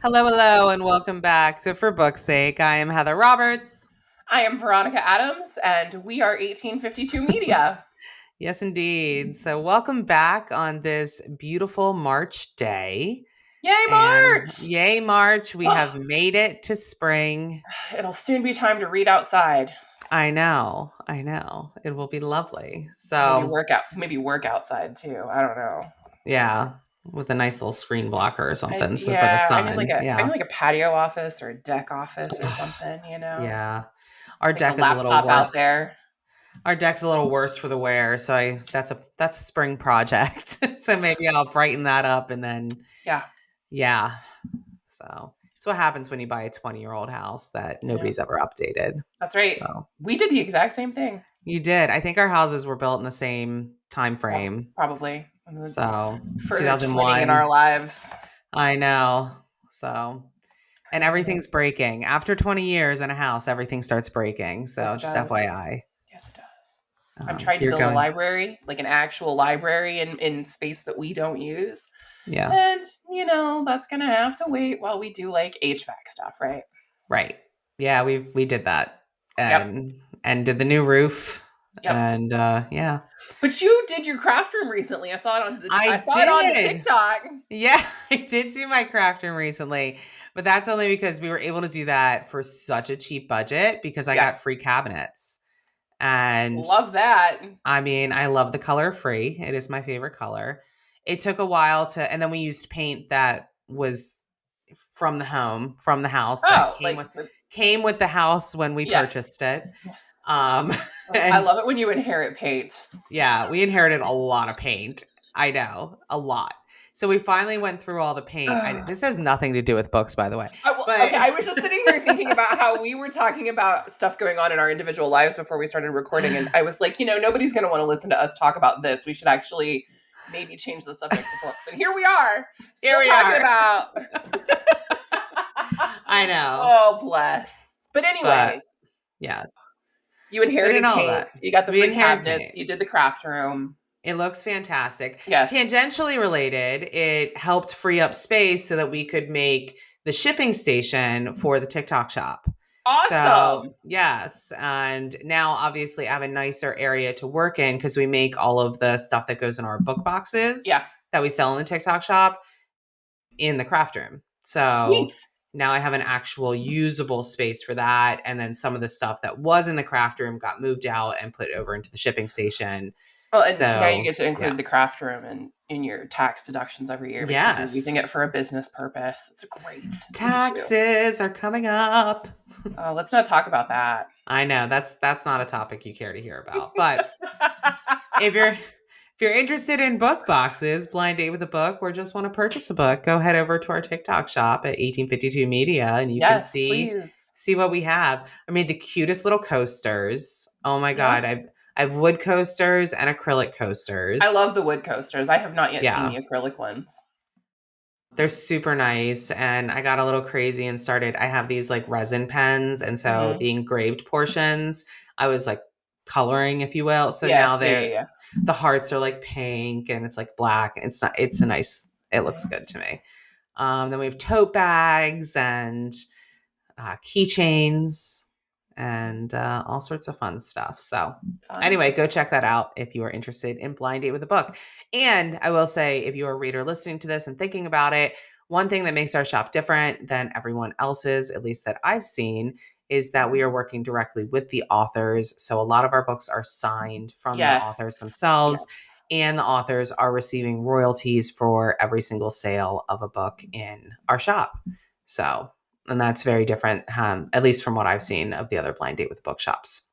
Hello, hello, and welcome back to For Book's Sake. I am Heather Roberts. I am Veronica Adams, and we are 1852 Media. Yes, indeed. So, welcome back on this beautiful March day. Yay, And March! yay, March, we have Oh, made it to spring. it'll soon be time to read outside. I know. It will be lovely. Maybe So, work outside too. I don't know. yeah, with a nice little screen blocker or I, something so for the yeah, I need like sun. a I Yeah. need like a patio office or a deck office or something. Yeah. Our Take the deck is a little laptop out worse. there. Our deck's a little worse for the wear, so that's a spring project. So maybe I'll brighten that up and then Yeah, yeah. So it's what happens when you buy a 20-year-old house that I know. nobody's ever updated. That's right. So We did the exact same thing. you did. I think our houses were built in the same time frame. Probably So further twinning in our 2001. lives. I know. So and everything's Craziness. breaking. After 20 years in a house, everything starts breaking. Yes, So it just does. FYI. Yes, it does. I'm If trying to you're build a going, library, like an actual library in space that we don't use. yeah. And, that's going to have to wait while we do like HVAC stuff, right? Right. Yeah, we did that Yep. and did the new roof Yep. and yeah. But you did your craft room recently. I I saw it on the did. TikTok. Yeah, I did do my craft room recently, but that's only because we were able to do that for such a cheap budget because I Yeah. got free cabinets. And Love that. I mean, I love the color free. It is my favorite color. It took a while and then we used paint that was from the house that Oh, like came with the house when we yes. purchased it. Yes. Um, I and love it when you inherit paint. yeah, we inherited a lot of paint. I know, a lot. So we finally went through all the paint. This has nothing to do with books, by the way. Okay, But I was just sitting here thinking about how we were talking about stuff going on in our individual lives before we started recording, and I was like, nobody's going to want to listen to us talk about this. We should actually maybe change the subject to books. And here we are, here still we talking are. about. I know. Oh, bless. But But anyway, yes. you But in inherited all of paint, that, you got the we free inherited cabinets, paint. you did the craft room. It looks fantastic. Yes. Tangentially related, it helped free up space so that we could make the shipping station for the TikTok shop. So, Awesome. yes. And now, obviously, I have a nicer area to work in because we make all of the stuff that goes in our book boxes Yeah. that we sell in the TikTok shop in the craft room. Sweet. So now I have an actual usable space for that. And then some of the stuff that was in the craft room got moved out and put over into the shipping station. Well, and now you So, get to yeah. include the craft room in your tax deductions every year because you're using Yes. it for a business purpose. It's great. Taxes are coming up. Let's not talk about that. I know that's not a topic you care to hear about. But if you're interested in book boxes, blind date with a book, or just want to purchase a book, go head over to our TikTok shop at 1852 Media and you can Yes, see please. what we have. I made the cutest little coasters. Oh my Yeah. god, I've wood coasters and acrylic coasters. I love the wood coasters. I have not yet seen Yeah. the acrylic ones. They're super nice. And I got a little crazy and I have these like resin pens. And so Mm-hmm. the engraved portions, I was like coloring, if you will. So Yeah, now yeah. the hearts are like pink and it's like black. It looks good to me. Then we have tote bags and keychains and all sorts of fun stuff. So anyway, go check that out if you are interested in Blind Date with a Book. And I will say, if you're a reader listening to this and thinking about it, one thing that makes our shop different than everyone else's, at least that I've seen, is that we are working directly with the authors. So a lot of our books are signed from the authors themselves. Yes. And the authors are receiving royalties for every single sale of a book in our shop. So, and that's very different, at least from what I've seen of the other blind date with bookshops.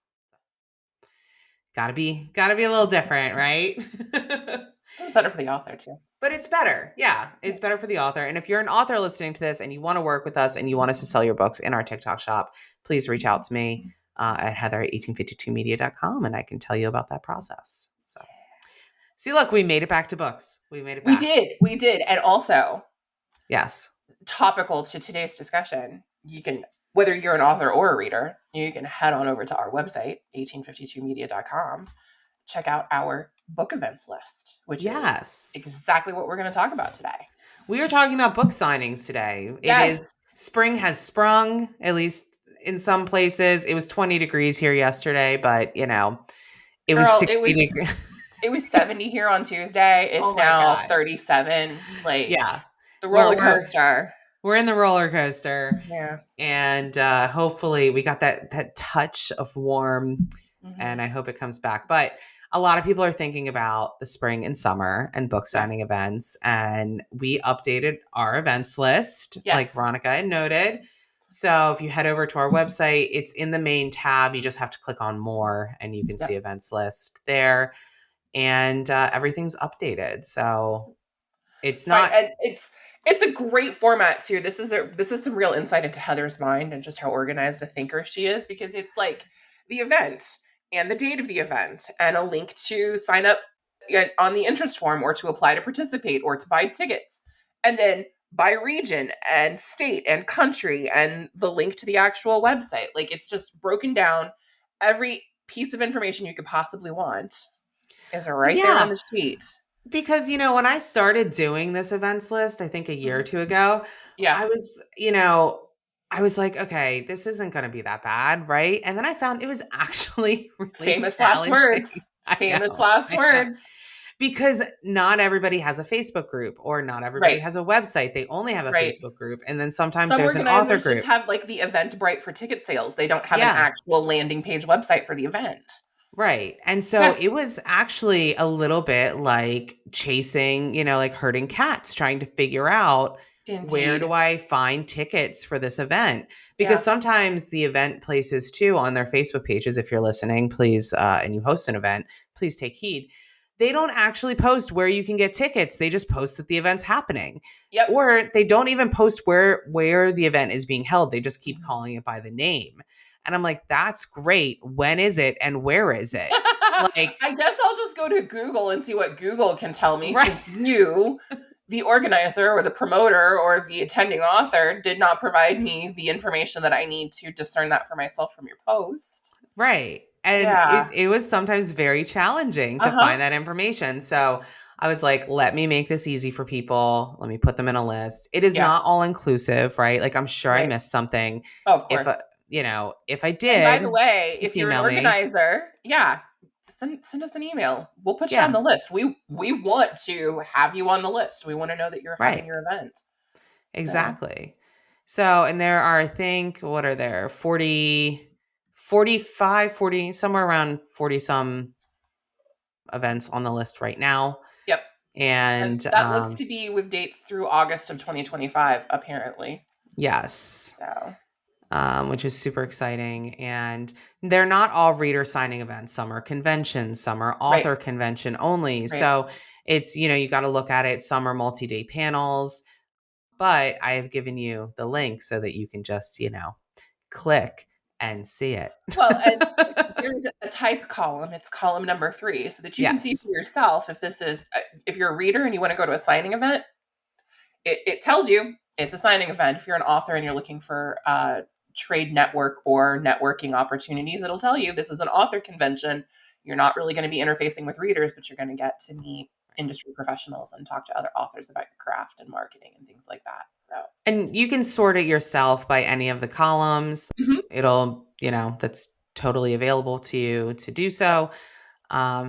Gotta be a little different, right? It's better for the author too. But it's better. Yeah, it's better for the author. And if you're an author listening to this and you want to work with us and you want us to sell your books in our TikTok shop, please reach out to me at heather1852media.com and I can tell you about that process. So, see, look, we made it back to books. We made it back. We did. And also, yes, topical to today's discussion, you can, whether you're an author or a reader, you can head on over to our website, 1852media.com, check out our book events list, which is exactly what we're going to talk about today. We were talking about book signings today. It is Yes. spring has sprung, at least in some places. It was 20 degrees here yesterday, but it was Girl, 60 degrees. it was 70 here on Tuesday. Oh It's my now God. 37. Like Yeah. the We're roller we're coaster. we're in the roller coaster, Yeah. and hopefully we got that touch of warm, and Hmm. I hope it comes back. But a lot of people are thinking about the spring and summer and book Yeah. signing events, and we updated our events list, like Yes. Veronica had noted. So if you head over to our website, it's in the main tab. You just have to click on more, and you can see Yep. events list there, and everything's updated. So it's Fine. not. And it's a great format too. This is some real insight into Heather's mind and just how organized a thinker she is, because it's like the event and the date of the event and a link to sign up on the interest form or to apply to participate or to buy tickets. And then by region and state and country and the link to the actual website. Like it's just broken down. Every piece of information you could possibly want is right there on Yeah, the sheet. because, when I started doing this events list, I think a year or Mhm. two ago, Yeah. I was, I was like, okay, this isn't going to be that bad, right? And then I found it was actually really Famous last challenging. words. I Famous know, last I know. words. Because not everybody has a Facebook group or not everybody Right. has a website. They only have a Right. Facebook group. And then sometimes Some there's an author organizers just group. have like the Eventbrite for ticket sales. They don't have an Yeah. actual landing page website for the event. Right. And so Yeah, it was actually a little bit like chasing, like herding cats, trying to figure out where indeed. do I find tickets for this event? Because Yeah. sometimes the event places too on their Facebook pages, if you're listening, please, and you host an event, please take heed. They don't actually post where you can get tickets. They just post that the event's happening. Yep. Or they don't even post where the event is being held. They just keep Mhm. calling it by the name. And I'm like, that's great. When is it and where is it? Like, I guess I'll just go to Google and see what Google can tell me, right, since you, the organizer or the promoter or the attending author, did not provide me the information that I need to discern that for myself from your post. right. And it Yeah. it was sometimes very challenging to Uh-huh. find that information. So I was like, let me make this easy for people. Let me put them in a list. It is Yeah. not all inclusive, right? Like I'm sure I Right. missed something. Oh, of If course. if I And by the did, way, just if you're an email me. organizer, yeah, send us an email. We'll put you on Yeah, the list. We want to have you on the list. We want to know that you're having right. your event. So, Exactly. So, and there are, I think, what are there? 40, 45, 40, somewhere around 40 some events on the list right now. yep. And And that looks to be with dates through August of 2025 apparently. yes, So, which is super exciting. And they're not all reader signing events. Some are conventions, some are right. author convention only. Right. So it's, you got to look at it. Some are multi day panels, but I have given you the link so that you can just, click and see it. Well, and there's a type column. It's column number 3, so that you can see Yes. for yourself if this is if you're a reader and you want to go to a signing event, it tells you it's a signing event. If you're an author and you're looking for trade network or networking opportunities, it'll tell you this is an author convention. You're not really going to be interfacing with readers, but you're going to get to meet industry professionals and talk to other authors about your craft and marketing and things like that. So, And you can sort it yourself by any of the columns. mhm. It'll, that's totally available to you to do Yep. so.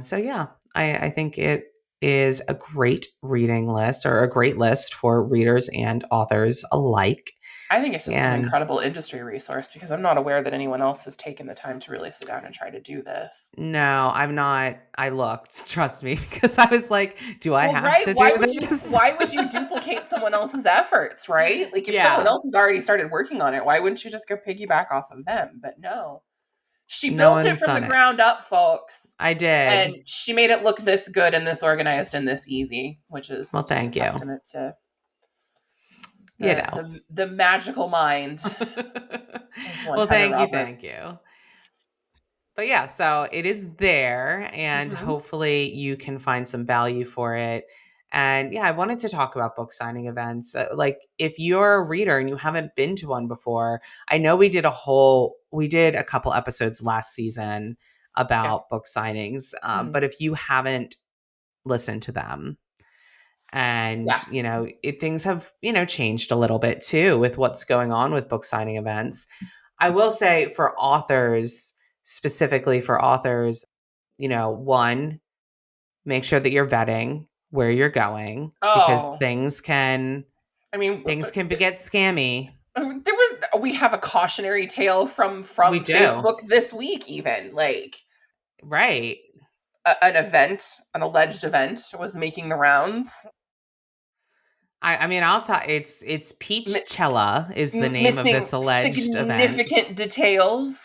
So yeah, I think it is a great reading list or a great list for readers and authors alike. I think it's just an And incredible industry resource because I'm not aware that anyone else has taken the time to really sit down and try to do this. no, I'm not. I looked, trust me, because I was like, do I Well, have right? to do this? Why would you duplicate someone else's efforts, right? Like if someone Yeah, else has already started working on it, why wouldn't you just go piggyback off of them? But no. She no built it one's from the done it. ground up, folks. I And did. she made it look this good and this organized and this easy, which Well, is just a thank you. testament to You know. the magical mind of one Well, Heather thank you, thank Roberts. you. But yeah, so it is there, and Hmm. hopefully you can find some value for it. And yeah, I wanted to talk about book signing events. Like if you're a reader and you haven't been to one before, I know we did a couple episodes last season Yeah. about book signings. Mhm. But if you haven't listened to them, And, Yeah. things have, changed a little bit too with what's going on with book signing events. I will say for authors, specifically for authors, one, make sure that you're vetting where you're going because Oh, I mean, get scammy. we have a cautionary tale from We do. Facebook this week, even like Right. an alleged event was making the rounds. I mean, I'll tell it's Mi- Peachella is the name of Missing this alleged event. significant details.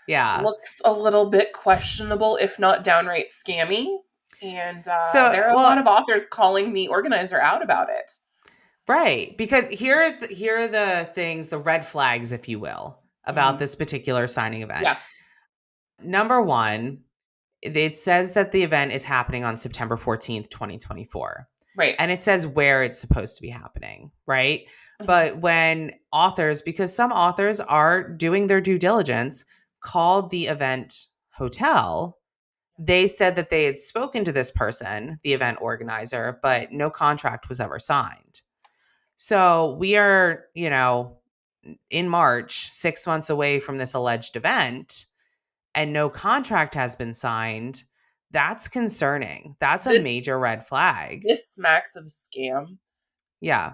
Yeah. Looks a little bit questionable, if not downright scammy. And So, there are a lot well, of authors calling the organizer out about it. right, because here are the things, the red flags, if you will, about Mm, this particular signing event. yeah, Number one, it says that the event is happening on September 14th, 2024. right. And it says where it's supposed to be happening, right? Mhm. But when authors, because some authors are doing their due diligence, called the event hotel, they said that they had spoken to this person, the event organizer, but no contract was ever signed. So we are, in March, 6 months away from this alleged event, and no contract has been signed. That's concerning. That's a This major red flag. this smacks of scam. Yeah.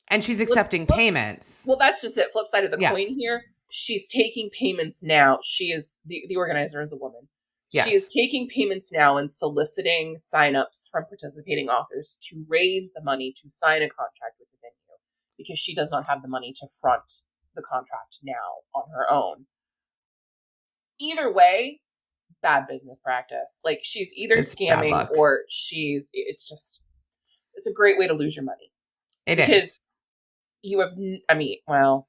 And she's Flip, accepting flip. payments. Well, that's just it. Flip side of the Yeah. coin here. She's taking payments now. She is the organizer is a woman. She is Yes. taking payments now and soliciting signups from participating authors to raise the money to sign a contract with the venue because she does not have the money to front the contract now on her own. Either way, bad business practice. Like she's either It's bad scamming luck. or it's a great way to lose your money It is. because you have, I mean, well,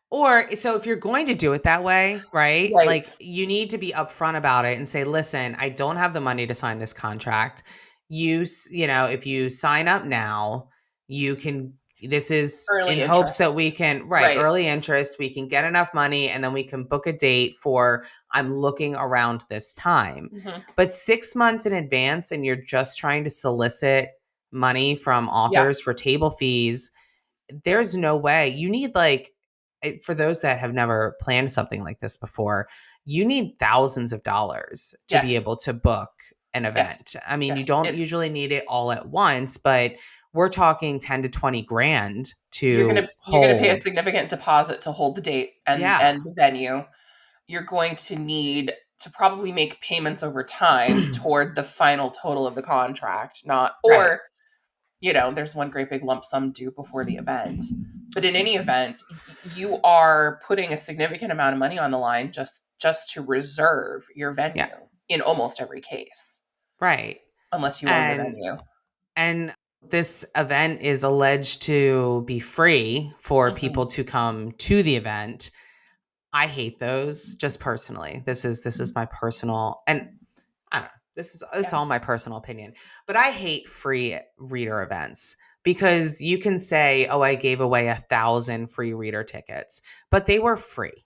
Or so if you're going to do it that way, right? right. Like you need to be upfront about it and say, "Listen, I don't have the money to sign this contract. If you sign up now, you can this is in Early hopes that interest. we can right, Right. early interest, we can get enough money and then we can book a date for I'm looking around this time." Hmm. But 6 months in advance and you're just trying to solicit money from Yeah. authors for table fees, there's no way. You need for those that have never planned something like this before, you need thousands of dollars to be Yes. able to book an Yes. event. I mean, you Yes. don't It's usually need it all at once, but we're talking 10 to 20 grand to you're gonna pay a hold. significant deposit to hold the date Yeah. and the venue. You're going to need to probably make payments over time toward the final total of the contract, not Right. or there's one great big lump sum due before the event. But in any event, you are putting a significant amount of money on the line just to reserve your Yeah. venue in almost every case, Right. unless you own the And venue. and this event is alleged to be free for Hmm. people to come to the event. I hate those just personally. This is my personal, and I don't know. It's Yeah. all my personal opinion. But I hate free reader events because you can say, "Oh, I gave away 1,000 free reader tickets," but they were free.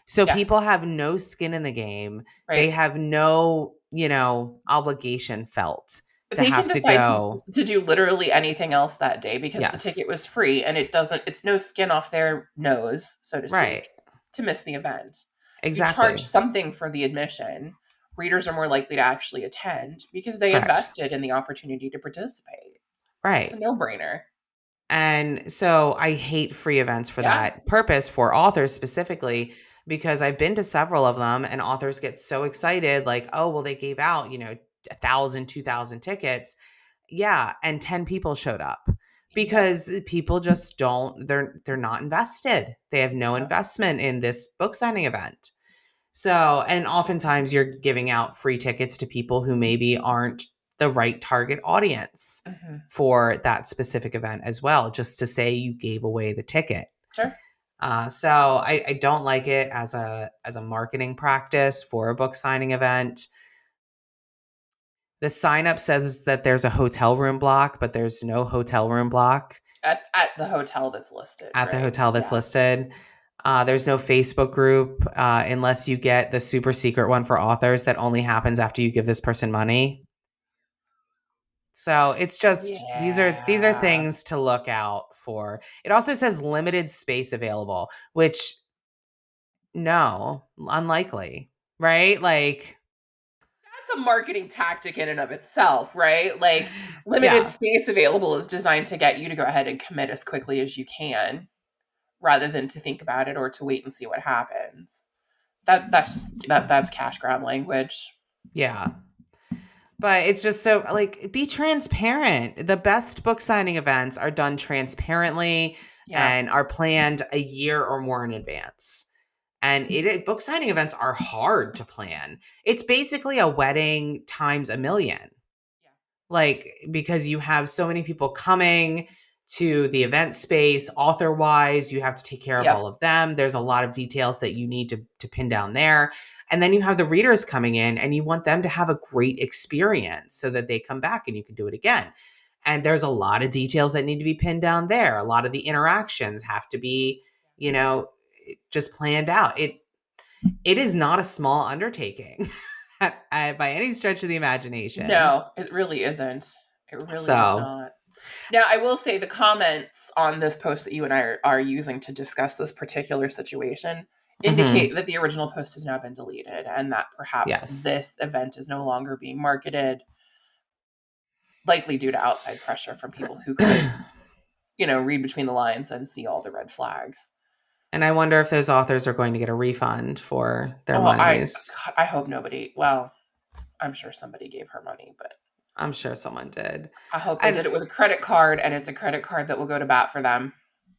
So Yeah. people have no skin in the game. They Right. have no, obligation felt to They can have to decide go. to do literally anything else that day because the Yes. ticket was free and it's no skin off their nose, so to Right. speak, to miss the event. If you charge Exactly. something for the admission, readers are more likely to actually attend because they Correct. invested in the opportunity to participate. It's a Right. no-brainer. And so I hate free events for Yeah. that purpose for authors specifically, because I've been to several of them and authors get so excited, like, oh, well, they gave out, 1,000, 2,000 tickets. Yeah. And 10 people showed up Yep. because people just they're not invested. They have no Yep. investment in this book signing event. So, and oftentimes you're giving out free tickets to people who maybe aren't the right target audience Hmm. for that specific event as well, just to say you gave away the ticket. Sure. So I don't like it as a marketing practice for a book signing event. The sign up says that there's a hotel room block, but there's no hotel room block At the hotel that's listed, at the right? hotel that's Yeah. listed. There's no Facebook group unless you get the super secret one for authors that only happens after you give this person money. So it's just these are Yeah. things to look out for. It also says limited space available, which no, unlikely, right? Like That's a marketing tactic in and of itself, right? Like limited yeah, space available is designed to get you to go ahead and commit as quickly as you can rather than to think about it or to wait and see what happens. That's cash grab language. yeah. But it's just so like be transparent. The best book signing events are done transparently Yeah. and are planned a year or more in advance. And book signing events are hard to plan. It's basically a wedding times a million. Yeah. Like because you have so many people coming to the event space author wise, you have to take care of Yep. all of them. There's a lot of details that you need to pin down there, and then you have the readers coming in and you want them to have a great experience so that they come back and you can do it again. And there's a lot of details that need to be pinned down there. A lot of the interactions have to be, you know, just planned out. It is not a small undertaking by any stretch of the imagination. No, it really isn't. It really is So, not. Now, I will say the comments on this post that you and I are using to discuss this particular situation indicate mhm, that the original post has now been deleted and that perhaps yes. this event is no longer being marketed, likely due to outside pressure from people who could, read between the lines and see all the red flags. And I wonder if those authors are going to get a refund for their Oh, I monies. God, I hope nobody. Well, I'm sure somebody gave her money, but I'm sure someone did. I hope they And did it with a credit card and it's a credit card that will go to bat for them.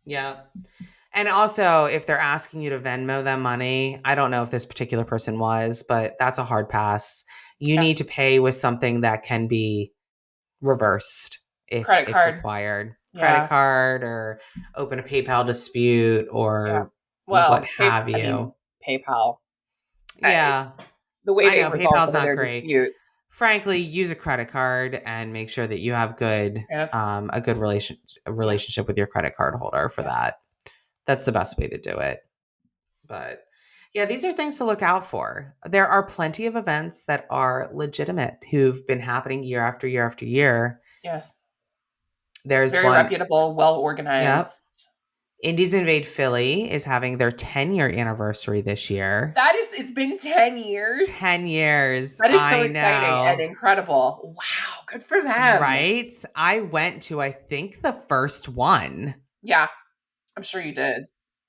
yeah. And also, if they're asking you to Venmo them money, I don't know if this particular person was, but that's a hard pass. You Yeah, need to pay with something that can be reversed credit if card. required. Credit Yeah, card or open a PayPal dispute yeah. or what Well, have I mean, you. PayPal. I, Yeah, the way I they know resolve PayPal's some of not their great. disputes. Frankly, use a credit card and make sure that you have Yes, a good yeah, relationship with your credit card holder for yes, that. That's the best way to do it. But yeah, these are things to look out for. There are plenty of events that are legitimate who've been happening year after year after year. yes. There's Very one, reputable, well yep. organized. Indies Invade Philly is having their 10-year anniversary this year. It's been 10 years. 10 years. That is so I exciting and know. incredible. Wow, good for them. Right? I went to, I think, the first one Yeah, I'm sure you did.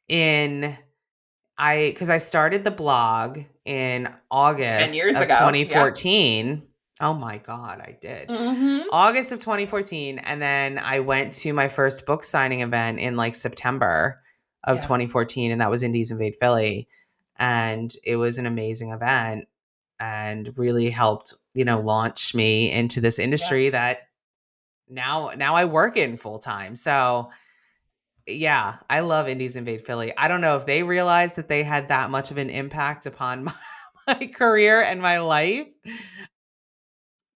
in because I started the blog in 10 August years of ago. Yeah. 2014. Oh my God, I did. Mm-hmm. August of 2014. And then I went to my first book signing event in like September of Yeah. 2014. And that was Indies Invade Philly. And it was an amazing event and really helped, launch me into this Yeah. industry that now I work in full time. So yeah, I love Indies Invade Philly. I don't know if they realized that they had that much of an impact upon my career and my life,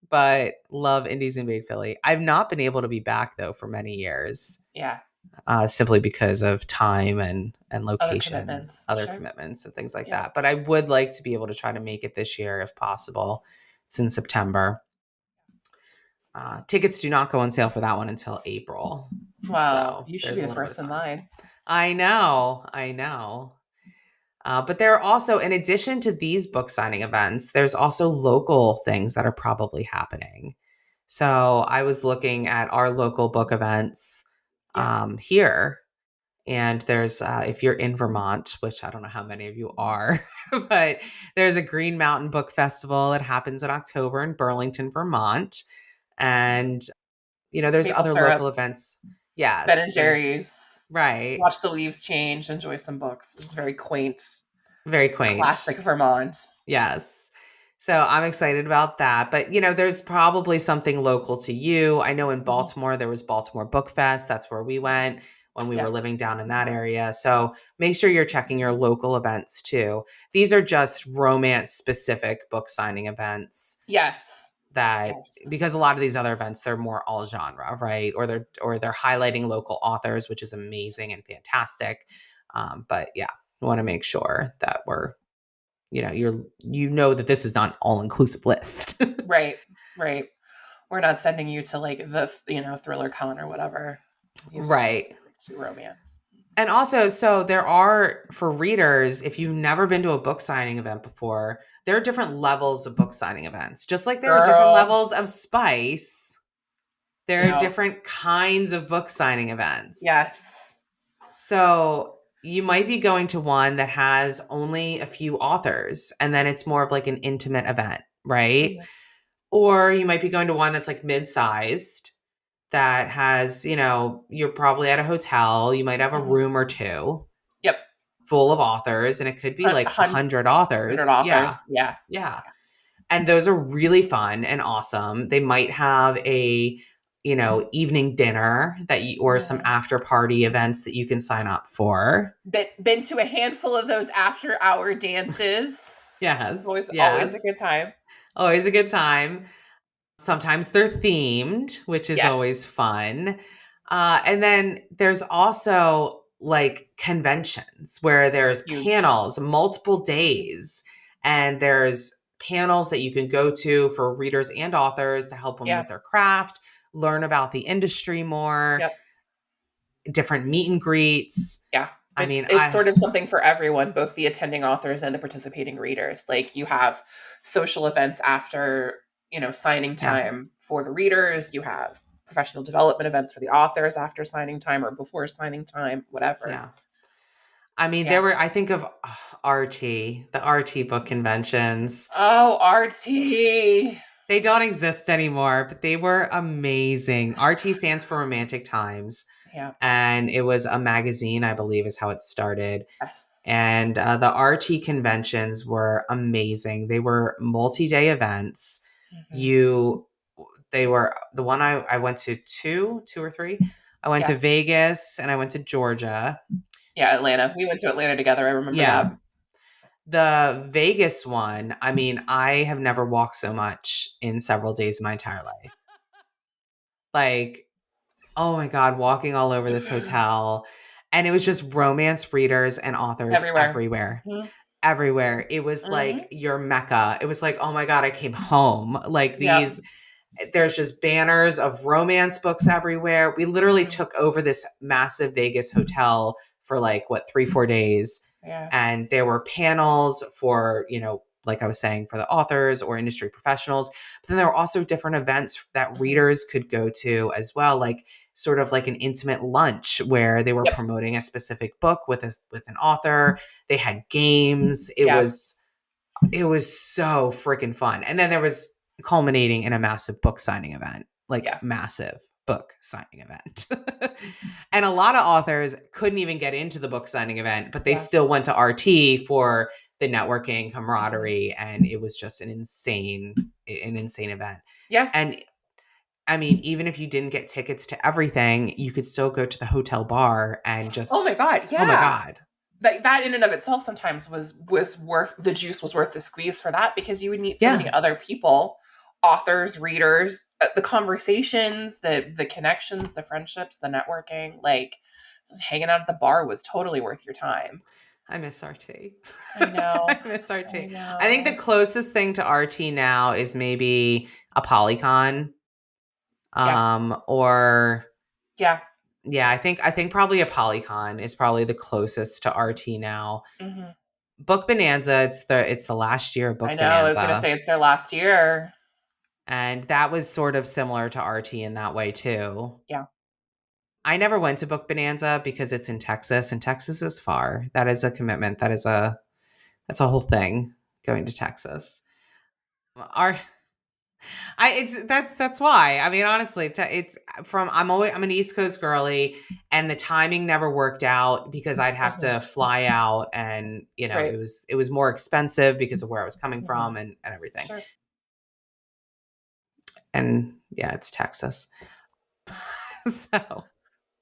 but love Indies Invade Philly. I've not been able to be back though for many years, Yeah. simply because of time and Other location and commitments. other Sure. commitments and things like Yeah. that. But I would like to be able to try to make it this year if possible. It's in September. Tickets do not go on sale for that one until April. Well, So you should there's be a the little bit of first in time. line. I know. I know. But there are also, in addition to these book signing events, there's also local things that are probably happening. So I was looking at our local book events Yeah. here, and there's, if you're in Vermont, which I don't know how many of you are, but there's a Green Mountain Book Festival that happens in October in Burlington, Vermont. And, there's Maple other syrup, local events. Ben and Yes. And Jerry's. right. Watch the leaves change. Enjoy some books. It's just very quaint, Very quaint. classic Vermont. Yes. So I'm excited about that. But, there's probably something local to you. I know in Mhm. Baltimore, there was Baltimore Book Fest. That's where we went when we were Yeah. living down in that area. So make sure you're checking your local events too. These are just romance specific book signing events Yes. that Yes. because a lot of these other events they're more all genre, right? Or they're highlighting local authors, which is amazing and fantastic. But yeah, we want to make sure that that this is not an all-inclusive list. Right. Right. We're not sending you to like the thriller con or whatever. These are Right. specific to romance. And also, so there are, for readers, if you've never been to a book signing event before, there are different levels of book signing events. Just like there are different Girl. levels of spice, there are Yeah. different kinds of book signing events. Yes. So you might be going to one that has only a few authors, and then it's more of like an intimate event, right? Mhm. Or you might be going to one that's like mid-sized that has, you're probably at a hotel, you might have a Mhm. room or two Yep. full of authors, and it could be like 100 100 authors. Yeah. authors. Yeah. Yeah. And those are really fun and awesome. They might have a, evening dinner or some Mhm. after party events that you can sign up for. Been to a handful of those after hour dances. It's Yes. always a good Yes. time. Always a good time. Sometimes they're themed, which is Yes. always fun. And then there's also like conventions where there's Huge. panels multiple days, and there's panels that you can go to for readers and authors to help them Yeah. with their craft, learn about the industry more, Yep. different meet and greets. Yeah. I mean, It's sort of something for everyone, both the attending authors and the participating readers. Like you have social events after, signing yeah, time for the readers, you have professional development events for the authors after signing time or before signing time, whatever. yeah. I mean, Yeah. I think of the RT book conventions. Oh, RT. They don't exist anymore, but they were amazing. RT stands for Romantic Times, Yeah. and it was a magazine, I believe, is how it started. Yes. And the RT conventions were amazing. They were multi-day events. Mhm. You, they were the one I went to two or three. I went to Yeah. Vegas and I went to Georgia. Yeah, Atlanta. We went to Atlanta together. I remember that. Yeah. The Vegas one, I mean, I have never walked so much in several days of my entire life. Like, oh my God, walking all over this hotel. And it was just romance readers and authors Everywhere. everywhere. Mhm. Everywhere. It was like Mhm. your mecca. It was like, oh my God, I came home. Like Yep. there's just banners of romance books everywhere. We literally Mhm. took over this massive Vegas hotel for like, what, 3-4 days. Yeah. And there were panels for, like I was saying, for the authors or industry professionals. But then there were also different events that Mhm. readers could go to as well, like sort of like an intimate lunch where they were Yep. promoting a specific book with an author. They had games. Yeah. It was so freaking fun. And then there was culminating in a massive book signing event, like Yeah. massive book signing event. And a lot of authors couldn't even get into the book signing event, but they Yeah. still went to RT for the networking, Mhm. camaraderie, and it was just an insane event. Yeah. And I mean, even if you didn't get tickets to everything, you could still go to the hotel bar and Oh my just, god, oh my yeah. God. That in and of itself sometimes was worth the juice was worth the squeeze for that because you would meet so many Yeah. other people, authors, readers, the conversations, the connections, the friendships, the networking, like just hanging out at the bar was totally worth your time. I miss RT. I know. I miss I RT. I think the know. closest thing to RT now is maybe a Polycon. Yeah. Or Yeah. yeah, I think probably a Polycon is probably the closest to RT now. Mhm. Book Bonanza, it's the last year of I Book know. I was going to Bonanza. say it's their last year. And that was sort of similar to RT in that way too. Yeah. I never went to Book Bonanza because it's in Texas, and Texas is far. That is a commitment. That's a whole thing, going to Texas. Our it's that's why. I mean, honestly, it's I'm an East Coast girly, and the timing never worked out because I'd have Mhm. to fly out, and Right. it was more expensive because of where I was coming Mhm. from and everything. Sure. And yeah, it's Texas. So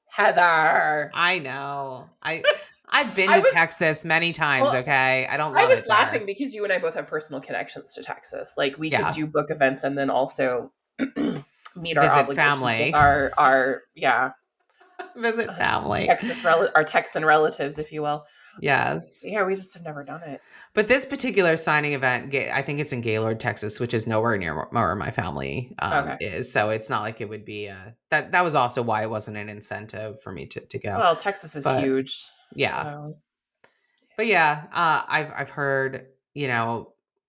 Heather. I know. I've been I to was Texas many times, well, okay? I don't I love was it laughing there. because you and I both have personal connections to Texas. Like we could Yeah. do book events and then also meet our Visit obligations with family. our Visit family. Texas our Texan relatives, if you will. Yes. Yeah, we just have never done it. But this particular signing event, I think it's in Gaylord, Texas, which is nowhere near where my family Okay. is. So it's not like it would be that. That was also why it wasn't an incentive for me to go. Well, Texas is But huge. yeah, So, but yeah, I've heard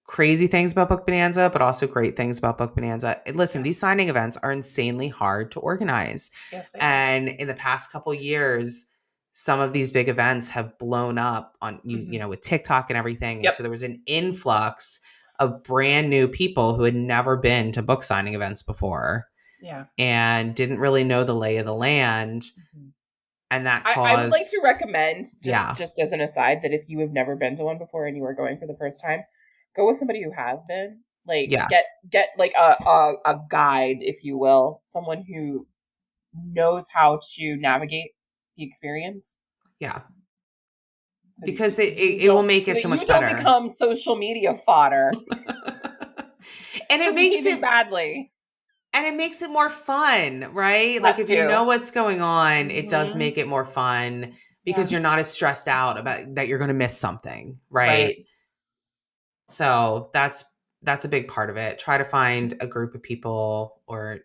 crazy things about Book Bonanza, but also great things about Book Bonanza. Listen, yeah. these signing events are insanely hard to organize, Yes, they are. and in the past couple years, some of these big events have blown up on Hmm. with TikTok and everything, and Yep. so there was an influx of brand new people who had never been to book signing events before Yeah. and didn't really know the lay of the land, Mhm. and that I would like to caused recommend, yeah, just as an aside, that if you have never been to one before and you are going for the first time, go with somebody who has been. Like yeah, get like a guide, if you will, someone who knows how to navigate the experience. yeah, So because you it will don't make so it that so you much don't better. become social media fodder and for it makes behaving it badly. and it makes it more fun, right? Like That if you know too. what's going on, it does Hmm. make it more fun because Yeah. you're not as stressed out about that you're going to miss something, right? Right. So that's a big part of it. Try to find a group of people or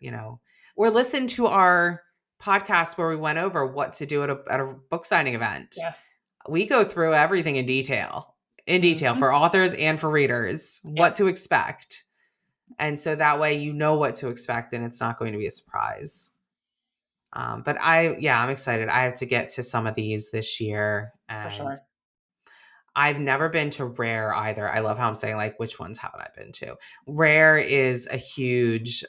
listen to our podcast where we went over what to do at a book signing event. Yes. We go through everything in detail Hmm. for authors and for readers, what Yep. to expect. And so that way you know what to expect and it's not going to be a surprise. But I'm excited. I have to get to some of these this year. For And sure. I've never been to Rare either. I love how I'm saying, like, which ones haven't I been to? Rare is a huge,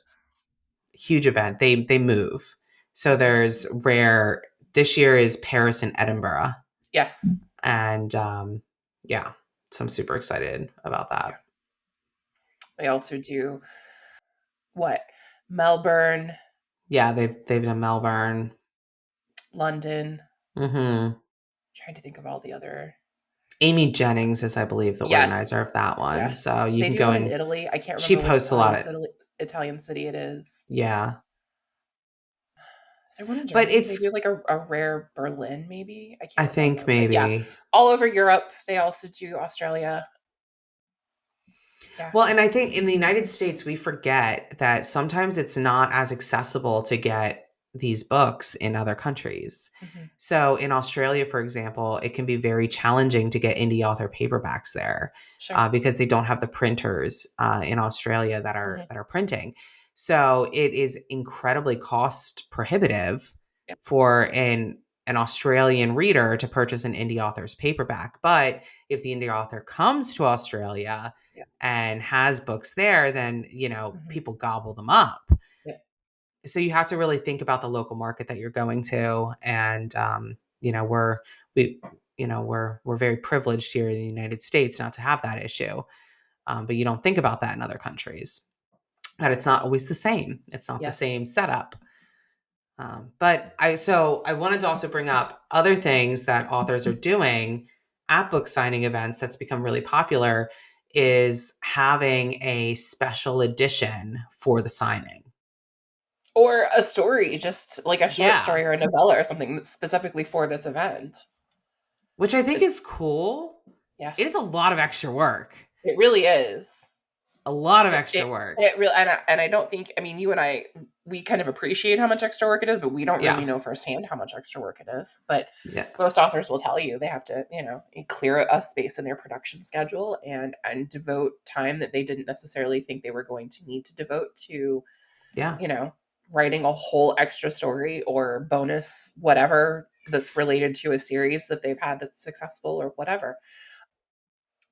huge event. They move. So Hmm. there's Rare. This year is Paris and Edinburgh. Yes. And yeah, so I'm super excited about Yeah. that. They also do what? Melbourne, Yeah, they've done Melbourne. London. Hmm. Trying to think of all the other. Amy Jennings is, I believe, the Yes. organizer of that one. So Yes. you They can do go one in and Italy. I can't she remember which posts a lot of Italian city it is. yeah. Is there one in But Germany? They it's do like a rare Berlin, maybe. I I can't think remember. But yeah, maybe all over Europe. They also do Australia. Yeah. well, and I think in the United States we forget that sometimes it's not as accessible to get these books in other countries. Hmm. So in Australia, for example, it can be very challenging to get indie author paperbacks there Sure. because they don't have the printers in Australia Hmm. that are printing. So it is incredibly cost prohibitive Yep. for an Australian reader to purchase an indie author's paperback. But if the indie author comes to Australia Yep. and has books there, then Hmm. people gobble them up. Yep. So you have to really think about the local market that you're going to, and you know we're we we're very privileged here in the United States not to have that issue, but you don't think about that in other countries. That it's not always the same. It's not the Yes. same setup. But I wanted to also bring up other things that authors are doing at book signing events that's become really popular is having a special edition for the signing. Or a story, just like a short Yeah, story or a novella or something that's specifically for this event. which I think It's is cool. It is yes, a lot of extra work. it really is. A lot of It extra it, work. it really, and I don't think, I mean, you and I, we kind of appreciate how much extra work it is, but we don't really Yeah. know firsthand how much extra work it is. But Yeah. most authors will tell you they have to, clear a space in their production schedule and devote time that they didn't necessarily think they were going to need to devote to, Yeah. you know, writing a whole extra story or bonus whatever that's related to a series that they've had that's successful or whatever.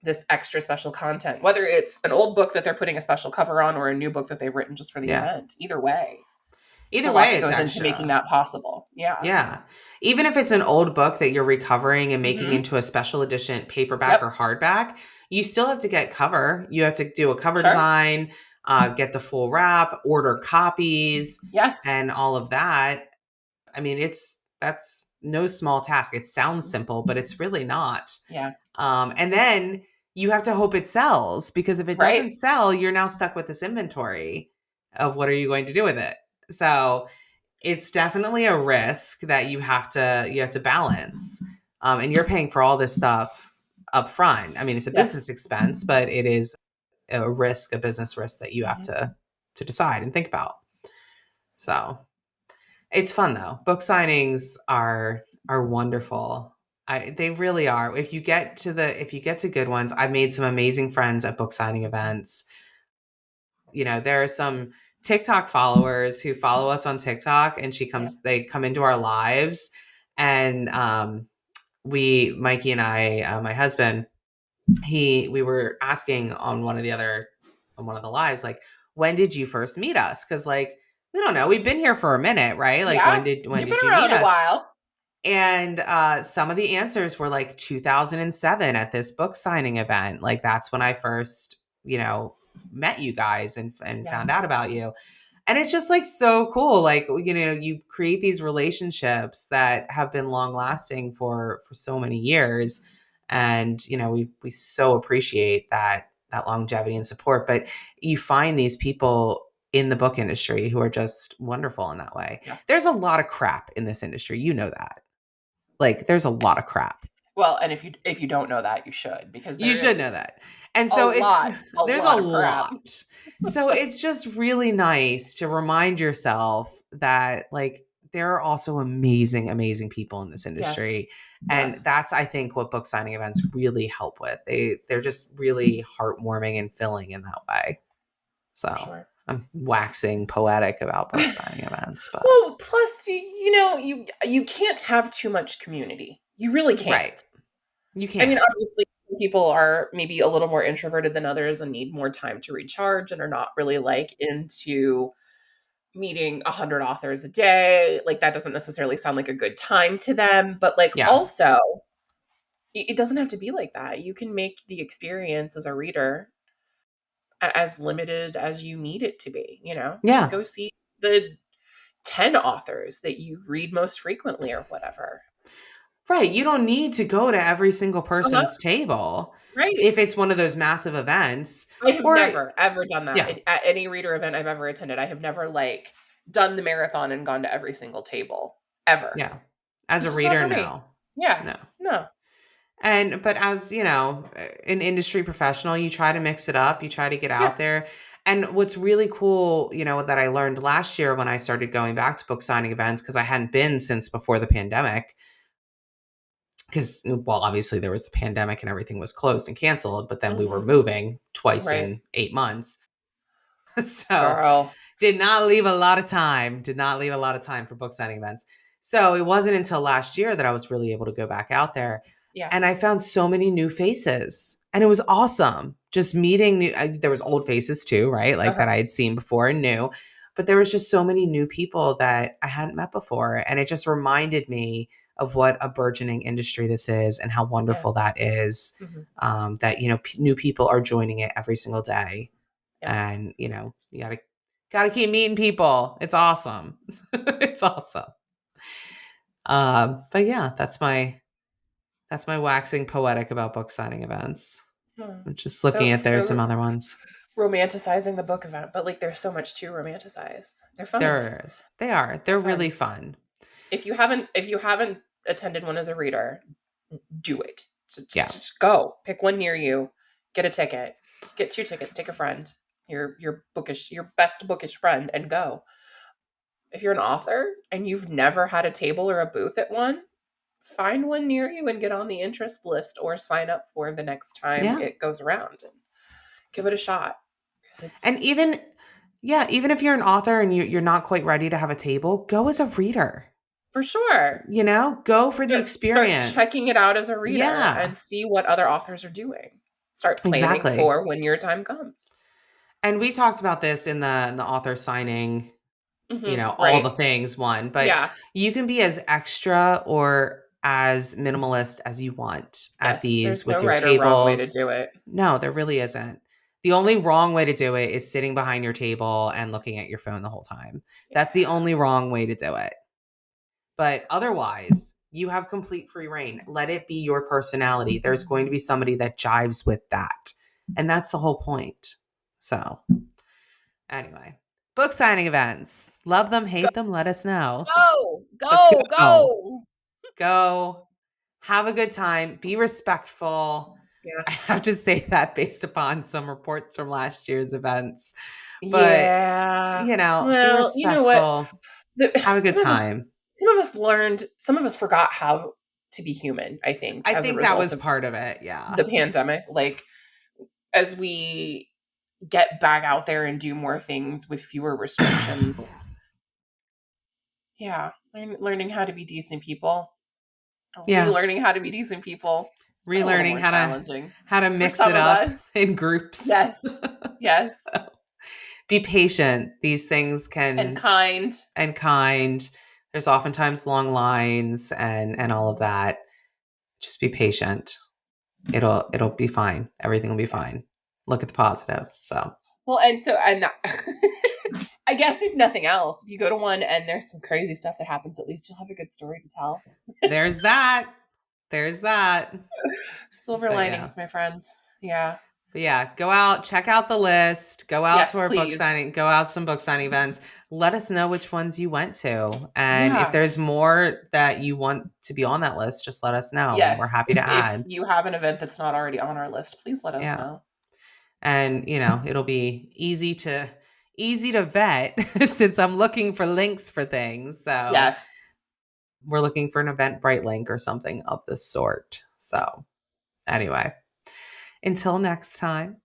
This extra special content, whether it's an old book that they're putting a special cover on or a new book that they've written just for the Yeah. event. Either way, it's a Either lot way that it's goes into making extra. that possible. Yeah. Yeah. Even if it's an old book that you're recovering and making Hmm. into a special edition paperback Yep. or hardback, you still have to get cover. You have to do a cover Sure. design, get the full wrap, order copies, Yes. and all of that. I mean, that's no small task. It sounds simple, but it's really not. Yeah. And then you have to hope it sells because if it Right. doesn't sell, you're now stuck with this inventory of what are you going to do with it. So it's definitely a risk that you have to balance. And you're paying for all this stuff up front. I mean, it's a Yeah. business expense, but it is a risk, a business risk that you have Hmm. to decide and think about. So it's fun though. Book signings are wonderful. They really are. If you get to good ones, I've made some amazing friends at book signing events. You know, there are some TikTok followers who follow us on TikTok, and Yeah. they come into our lives, and Mikey and I, my husband, we were asking on one of the lives, like, when did you first meet us? Because like we don't know, we've been here for a minute, right? Like Yeah. when You've been did you meet around a us? while. And some of the answers were like 2007 at this book signing event. Like that's when I first, met you guys and Yeah. found out about you. And it's just like so cool. Like, you create these relationships that have been long lasting for so many years. And, we so appreciate that longevity and support. But you find these people in the book industry who are just wonderful in that way. Yeah. There's a lot of crap in this industry. You know that. Like there's a lot of crap. Well, and if you don't know that, you should, because You there should know is that. And a so lot, a there's a lot of crap. lot. So it's just really nice to remind yourself that like there are also amazing, amazing people in this Yes. industry. And Yes. that's I think what book signing events really help with. They're just really heartwarming and filling in that way. For So sure. I'm waxing poetic about book signing events, but Well, plus you can't have too much community. You really right. can't. You I mean, can't. obviously, some people are maybe a little more introverted than others and need more time to recharge and are not really like into meeting 100 authors a day. Like that doesn't necessarily sound like a good time to them, but like Yeah. also it doesn't have to be like that. You can make the experience as a reader as limited as you need it to be, Just Yeah. go see the 10 authors that you read most frequently or whatever. Right. You don't need to go to every single Uh-huh. person's table Right. if it's one of those massive events. I have Or, never ever done that yeah, at any reader event I've ever attended. I have never like done the marathon and gone to every single table ever. yeah. As It's a just not reader, for me. no, Yeah. no. No. But as, an industry professional, you try to mix it up, you try to get Yeah. out there. And what's really cool, that I learned last year when I started going back to book signing events, because I hadn't been since before the pandemic, because, well, obviously there was the pandemic and everything was closed and canceled, but then we were Mhm. moving twice Right. in 8 months. So Girl. did not leave a lot of time for book signing events. So it wasn't until last year that I was really able to go back out there. Yeah. And I found so many new faces. And it was awesome. Just meeting there was old faces too, right? Like Uh-huh. that I had seen before and knew. But there was just so many new people that I hadn't met before. And it just reminded me of what a burgeoning industry this is and how wonderful Yes. that is. Mhm. That, new people are joining it every single day. Yep. And, you gotta keep meeting people. It's awesome. It's awesome. But yeah, that's my waxing poetic about book signing events. Hmm. I'm just looking So at there's some so other ones. romanticizing the book event, but like there's so much to romanticize. They're fun. There is. They are. They're They're fun. really fun. If you haven't attended one as a reader, do it. Yeah. Just go. Pick one near you. Get a ticket. Get two tickets. Take a friend. Your best bookish friend, and go. If you're an author and you've never had a table or a booth at one, find one near you and get on the interest list or sign up for the next time Yeah. it goes around and give it a shot. 'Cause And it's even if you're an author and you're not quite ready to have a table, go as a reader. for sure. Go for the Start experience. checking it out as a reader Yeah. and see what other authors are doing. Start planning Exactly. for when your time comes. And we talked about this in the author signing, all the Right. things one, but Yeah. you can be as extra or as minimalist as you want at Yes. these There's no with your right or wrong way to tables. do it. No, there really isn't. The only wrong way to do it is sitting behind your table and looking at your phone the whole time. That's the Yeah. only wrong way to do it. But otherwise, you have complete free reign. Let it be your personality. There's going to be somebody that jives with that. And that's the whole point. So, anyway, book signing events. Love them, Go, hate them, let us know. go, But go, go, go. go have a good time, be respectful. Yeah. I have to say that based upon some reports from last year's events. But, Yeah. be Well, you know what? respectful, The, have a good some of us, time. some of us forgot how to be human. I think I as a think that result was of part of it. Yeah. the pandemic, like as we get back out there and do more things with fewer restrictions. Yeah, learning how to be decent people, Yeah. relearning how to be decent people. It's been a little Relearning more how challenging to for mix some it of up us. in groups. Yes, yes, Be patient. These things and can kind. and kind. There's oftentimes long lines and all of Mhm. that. Just be patient. It'll be fine. Everything will be Yeah. fine. Look at the positive. So, Well, and I guess if nothing else, if you go to one and there's some crazy stuff that happens, at least you'll have a good story to tell. there's that. There's that. Silver But yeah. linings, my friends. Yeah. But yeah, go out, check out the list, go out to Yes, our book please. signing, go out some book signing events. Let us know which ones you went to. And if Yeah. there's more that you want to be on that list, just let us know and Yes. we're happy to If add. you have an event that's not already on our list, please let us Yeah. know. And it'll be easy to vet since I'm looking for links for things. So Yes. we're looking for an Eventbrite link or something of this sort. So anyway, until next time.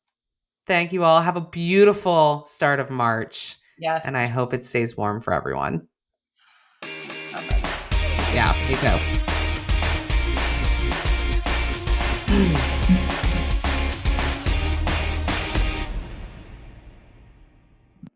Thank you all. Have a beautiful start of March. Yes. And I hope it stays warm for everyone. I'm ready. Yeah, me too.